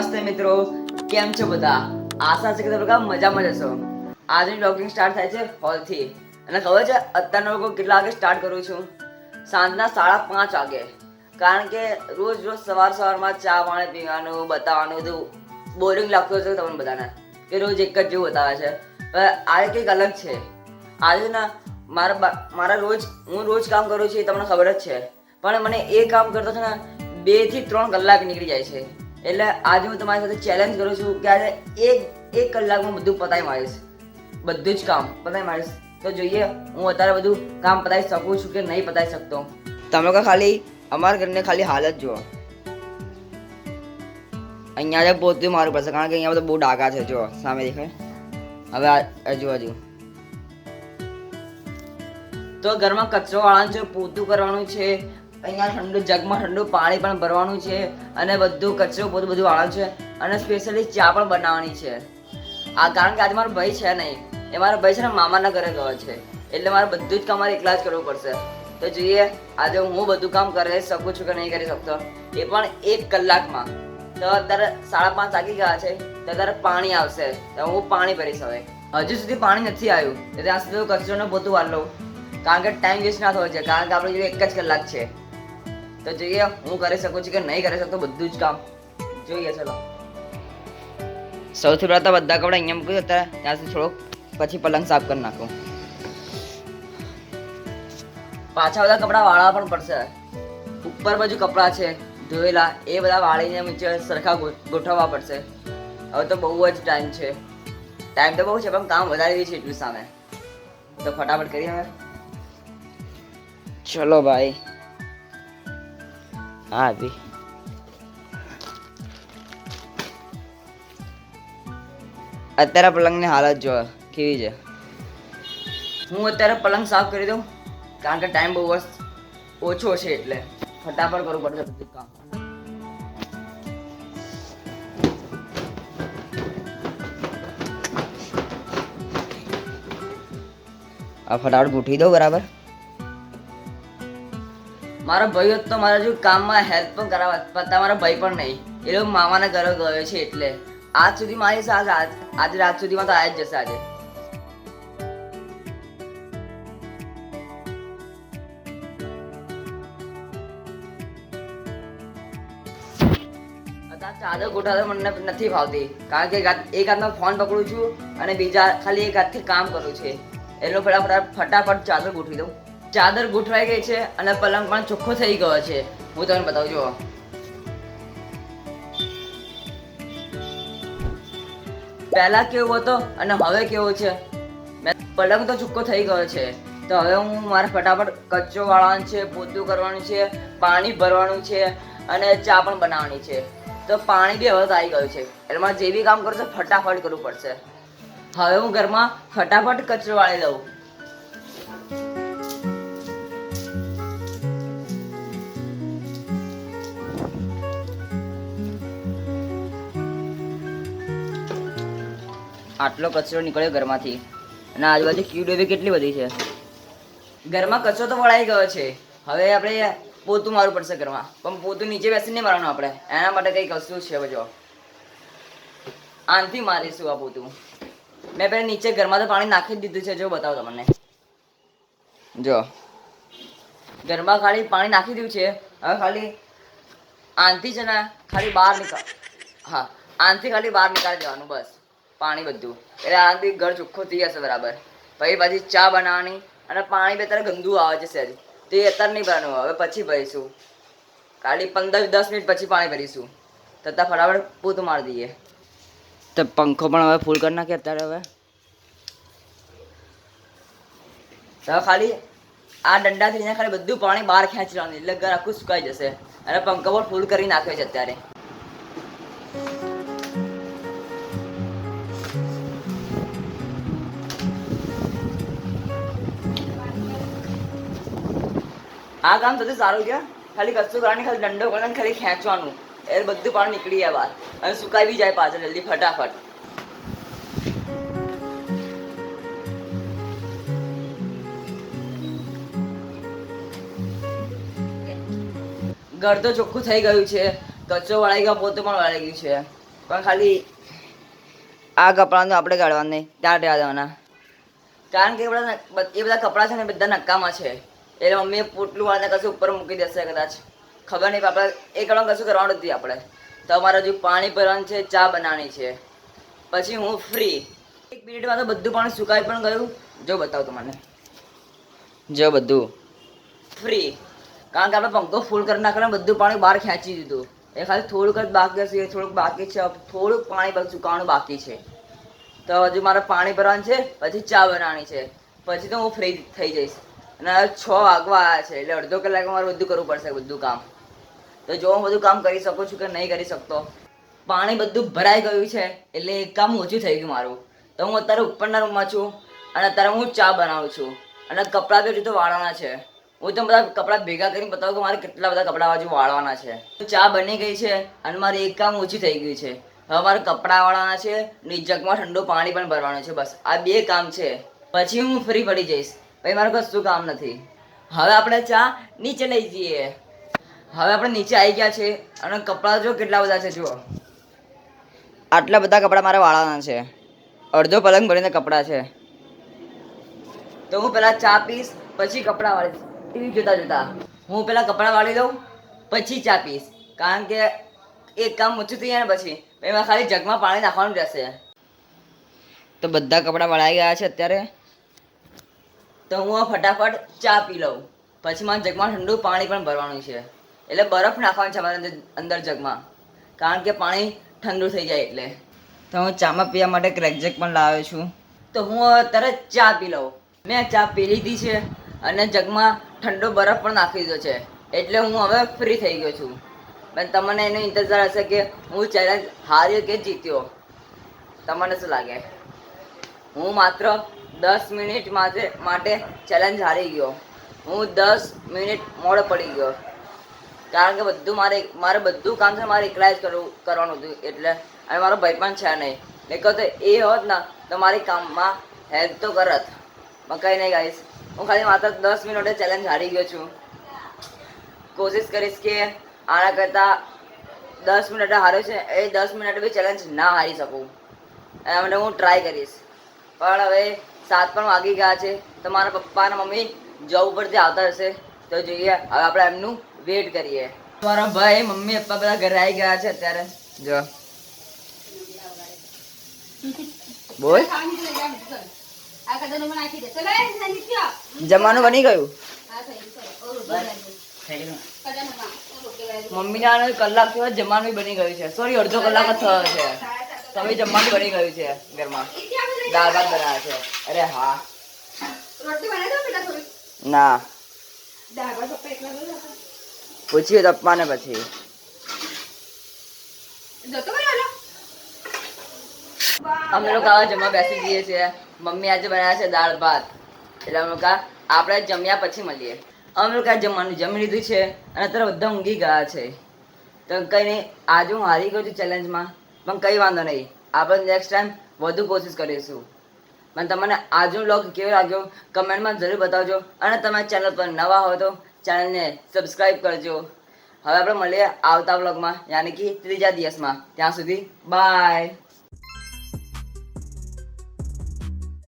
નમસ્તે મિત્રો, કેમ છો બધા? આશા છે કે તમે બધા મજામાં જ હશો. આજની બ્લોગિંગ સ્ટાર્ટ થાય છે હોલથી. અને ખબર છે અત્યારના લોકો કેટલા વાગે સ્ટાર્ટ કરું છું? સાંજના 5:30 વાગે. કારણ કે રોજ સવારમાં ચા પાણી પીવાનું બતાવવાનું બધું બોરિંગ લાગતું હશે તમને બધાને કે રોજ એક જ જેવું બતાવે છે. આજે કંઈક અલગ છે. આજે ના હું રોજ કામ કરું છું એ તમને ખબર જ છે, પણ મને એ કામ કરતો છે ને 2 થી 3 કલાક નીકળી જાય છે. એટલે આજે હું તમારી સાથે ચેલેન્જ કરું છું કે આજે એક કલાકમાં બધું પતાવી મારીશ. બધું જ કામ પતાવી મારીશ. તો જોઈએ હું અત્યારે બધું કામ પતાવી શકું છું કે નહીં પતાવી શકતો. તમે લોકો ખાલી અમારા ઘરને ખાલી હાલત જુઓ. અહીંયા જે પોતું મારવું પડશે કારણ કે અહીંયા બધા બહુ ડાઘા છે. જો સામે દેખાય. હવે આજુબાજુ તો ઘરમાં કચરો વાળવાનું છે, પોતું કરવાનું છે, અહીંયા ઠંડુ જગમાં ઠંડુ પાણી પણ ભરવાનું છે અને બધું કચરો બધું વાળવાનું છે અને સ્પેશિયલી ચા પણ બનાવવાની છે. કારણ કે આજે મારો ભાઈ છે નહીં, એ મારા ભાઈ છે ને મામાના ઘરે ગયો છે, એટલે મારે બધું જ કામ મારે એકલા જ કરવું પડશે. તો જોઈએ આજે હું બધું કામ કરી શકું છું કે નહીં કરી શકતો, એ પણ 1 કલાકમાં. તો અત્યારે 5:30 વાગી ગયા છે, તો અત્યારે પાણી આવશે તો હું પાણી ભરીશ. હવે હજુ સુધી પાણી નથી આવ્યું તો ત્યાં સુધી કચરોને પોતું વાર લઉં, કારણ કે ટાઈમ વેસ્ટ ના થવો છે. કારણ કે આપણે 1 જ કલાક છે. તો જોઈએ હું કરી શકું છું કે નહીં કરી શકતો બધું જ કામ. જોઈએ ચલો. સૌથી પહેલા તો બધા કપડા અહીંયા મૂકી દેતા, ત્યાંથી થોડોક પછી પલંગ સાફ કરી નાખું. પાછા બધા કપડા વાળવા પણ પડશે. ઉપર બાજુ કપડા છે ધોયેલા, એ બધા વાળીને નીચે સરખા ગોઠવવા પડશે. હવે તો બહુ જ ટાઈમ છે. ટાઈમ તો બહુ છે પણ કામ વધારે છે એટલું સામે. તો ફટાફટ કરીએ હવે. ચલો ભાઈ. હા ભી અત્યારે પલંગની હાલત જો કેવી છે. હું અત્યારે પલંગ સાફ કરી દઉં કારણ કે ટાઈમ બહુ ઓછો છે, એટલે ફટાફટ કરવું પડશે બધું કામ. આ ફટાફટ ગોઠવી દઉં બરાબર. મારો ભાઈ તો મારા જો કામમાં હેલ્પ પણ કરાવવા પતા મારા ભાઈ પણ નહીં, એ લોકો મામાના ઘરે ગયો છે એટલે આજ સુધી મારી સાથે આજે રાત સુધીમાં તો આવી જ જશે. આજે ચાદર ગોઠવતા મને નથી ભાવતી, કારણ કે એક હાથમાં ફોન પકડું છું અને બીજા ખાલી એક હાથથી કામ કરું છું. એટલે ફટાફટ ચાદર ગોઠવી દઉં. ચાદર ગોઠવાઈ ગઈ છે અને પલંગ પણ ચોખ્ખો થઈ ગયો છે. હું તમને બતાવું છું. પહેલા કેવો હતો અને હવે કેવો છે. પલંગ તો ચોખ્ખો થઈ ગયો છે. તો હવે હું મારે ફટાફટ કચરો વાળવાનો છે, પોતું કરવાનું છે, પાણી ભરવાનું છે અને ચા પણ બનાવવાની છે. તો પાણી બી હવે તો આવી ગયું છે, એટલે મારે જે બી કામ કરવું છે ફટાફટ કરવું પડશે. હવે હું ઘરમાં ફટાફટ કચરો વાળી દઉં. આટલો કચરો નીકળ્યો ઘરમાંથી અને આજુબાજુ કીડો બી કેટલી બધી છે. ઘરમાં કચરો તો વળાઈ ગયો છે. હવે આપણે પોતું મારવું પડશે ઘરમાં, પણ પોતું નીચે બેસીને નહીં મારવાનું આપણે, એના માટે કંઈક વસ્તુ છે. જો આનથી મારીશું આ પોતું. મેં પહેલાં નીચે ઘરમાં તો પાણી નાખી જ દીધું છે. જો બતાવો તમને, જો ઘરમાં ખાલી પાણી નાખી દીધું છે. હવે ખાલી આનથી છે ને ખાલી બહાર નીકાળી દેવાનું બસ પાણી બધું. એટલે આનાથી ઘર ચોખ્ખું થઈ જશે બરાબર. પછી ચા બનાવવાની અને પાણી બે અત્યારે ગંદુ આવે છે સહેજ, તો એ અત્યારે નહીં ભરવાનું, હવે પછી ભરીશું. ખાલી 15-10 મિનિટ પછી પાણી ભરીશું. તો ફટાફટ પોતું મારી દઈએ. તો પંખો પણ હવે ફૂલ કરી નાખીએ અત્યારે. હવે તો ખાલી આ દંડાથી લઈને ખાલી બધું પાણી બહાર ખેંચી લેવાનું, એટલે ઘર આખું સુકાઈ જશે. અને પંખો પણ ફૂલ કરી નાખ્યો છે અત્યારે. આ કામ સૌથી સારું છે. ખાલી કશું કરવાની, ખાલી દંડો કરીને ખાલી ખેંચવાનું, એટલે બધું પાણી નીકળી જાય બહાર અને સુકાઈ બી જાય પાછળ જલ્દી ફટાફટ. ઘર તો ચોખ્ખું થઈ ગયું છે, કચરો વળાઈ ગયો, પોતું પણ વળાઈ ગયું છે. પણ ખાલી આ કપડાં તો આપણે કાઢવાના નહીં, ત્યાં રહેવા દેવાના. કારણ કે એ બધા કપડાં છે ને બધા નકામા છે. એટલે મમ્મીએ પોટલું વાળીને કશું ઉપર મૂકી દેશે કદાચ, ખબર નહીં. આપણે એ કપડાં કશું કરવાનું નથી આપણે. તો અમારે હજુ પાણી ભરવાનું છે, ચા બનાવવાની છે, પછી હું ફ્રી. 1 મિનિટમાં તો બધું પાણી સુકાઈ પણ ગયું. જો બતાવું તમને, જો બધું ફ્રી. કારણ કે આપણે પંખો ફૂલ કરી નાખીને બધું પાણી બહાર ખેંચી દીધું. એ ખાલી થોડુંક જ બાકી હશે, થોડુંક બાકી છે, થોડુંક પાણી સુકાવાનું બાકી છે. તો હજુ મારે પાણી ભરવાનું છે, પછી ચા બનાવવાની છે, પછી તો હું ફ્રી થઈ જઈશ. અને હવે 6 વાગવા આવ્યા છે, એટલે અડધો કલાકમાં મારે બધું કરવું પડશે, બધું કામ. તો જો હું બધું કામ કરી શકું છું કે નહીં કરી શકતો. પાણી બધું ભરાઈ ગયું છે, એટલે એક કામ ઓછું થઈ ગયું મારું. તો હું અત્યારે ઉપરના રૂમમાં છું અને અત્યારે હું ચા બનાવું છું. અને કપડાં બી હજુ તો વાળવાના છે. હું તો બધા કપડાં ભેગા કરીને બતાવું કે મારે કેટલા બધા કપડાં હજુ વાળવાના છે. ચા બની ગઈ છે અને મારે એક કામ ઓછું થઈ ગયું છે. હવે મારે કપડાં વાળવાના છે ને જગમાં ઠંડુ પાણી પણ ભરવાનું છે. બસ આ 2 કામ છે, પછી હું ફ્રી પડી જઈશ. ભાઈ મારે કશું કામ નથી. હવે આપણે ચા નીચે લઈ જઈએ. હવે આપણે નીચે આવી ગયા છે અને કપડાં જો કેટલા બધા છે. જુઓ, આટલા બધા કપડાં મારે વાળવાના છે. અડધો પલંગ ભરીને કપડાં છે. તો હું પહેલાં ચા પીશ, પછી કપડાં વાળીશ. ટીવી જોતા જોતા હું પહેલાં કપડાં વાળી દઉં, પછી ચા પીશ. કારણ કે એક કામ ઓછું થઈ જાય ને પછી એમાં ખાલી જગમાં પાણી નાખવાનું રહેશે. તો બધા કપડાં વળાઈ ગયા છે અત્યારે. તો હું ફટાફટ ચા પી લઉં, પછી મારે જગમાં ઠંડુ પાણી પણ ભરવાનું છે. એટલે બરફ નાખવાનું છે મારે અંદર જગમાં, કારણ કે પાણી ઠંડુ થઈ જાય એટલે. તો હું ચામાં પીવા માટે ક્રેકજેક પણ લાવ્યો છું. તો હું તરત ચા પી લઉં. મેં ચા પી લીધી છે અને જગમાં ઠંડો બરફ પણ નાખી દીધો છે. એટલે હું હવે ફ્રી થઈ ગયો છું. પણ તમને એનો ઇંતજાર હશે કે હું ચેલેન્જ હાર્યો કે જીત્યો. તમને શું લાગે? હું માત્ર 10 મિનિટ માટે ચેલેન્જ હારી ગયો. હું 10 મિનિટ મોડો પડી ગયો. કારણ કે બધું મારે બધું કામ છે મારે એકલા જ કરવાનું હતું. એટલે અને મારો ભાઈ પણ છે નહીં. નહીં તો એ હોત ને તો મારી કામમાં હેલ્પ તો કરત. પણ કંઈ નહીં ગાઈશ, હું ખાલી માત્ર 10 મિનિટે ચેલેન્જ હારી ગયો છું. કોશિશ કરીશ કે આના કરતાં 10 મિનિટે હાર્યો છે એ 10 મિનિટે બી ચેલેન્જ ના હારી શકું. એના માટે હું ટ્રાય કરીશ. પણ હવે 7 પણ વાગી ગયા છે. તો મારા પપ્પા અને મમ્મી જોબ ઉપરથી આવતા હશે. તો જોઈએ, હવે આપણે એમનું વેટ કરીએ. મારા ભાઈ મમ્મી પપ્પા બધા ઘરે આવી ગયા છે અત્યારે. જો બોલ, જમવાનું બની ગયું? મમ્મી ના કલાક થયો, જમવાનું બની ગયું છે. સોરી, અડધો કલાક જ થયો છે. તમે જમવાનું બની ગયું છે ઘરમાં. દાળ ભાત બનાવ્યા છે. અરે હા, ના પૂછ્યું પપ્પાને પછી. અમે લોકો આવા જમવા બેસી જઈએ છીએ. મમ્મી આજે બનાવ્યા છે દાળ ભાત. એટલે અમે લોકો આપણે જમ્યા પછી મળીએ. અમે લોકો જમવાનું જમી લીધું છે અને અત્યારે બધા ઊંઘી ગયા છે. તો કંઈ નહીં, આજે હું હારી ગયો છું ચેલેન્જમાં. પણ કંઈ વાંધો નહીં, આપણે નેક્સ્ટ ટાઈમ વધુ કોશિશ કરીશું. પણ તમને આજનો વ્લોગ કેવો લાગ્યો કમેન્ટમાં જરૂર બતાવજો. અને તમે ચેનલ પર નવા હોય તો ચેનલને સબસ્ક્રાઈબ કરજો. હવે આપણે મળીએ આવતા વ્લોગમાં, યાની કે ત્રીજા દિવસમાં. ત્યાં સુધી બાય.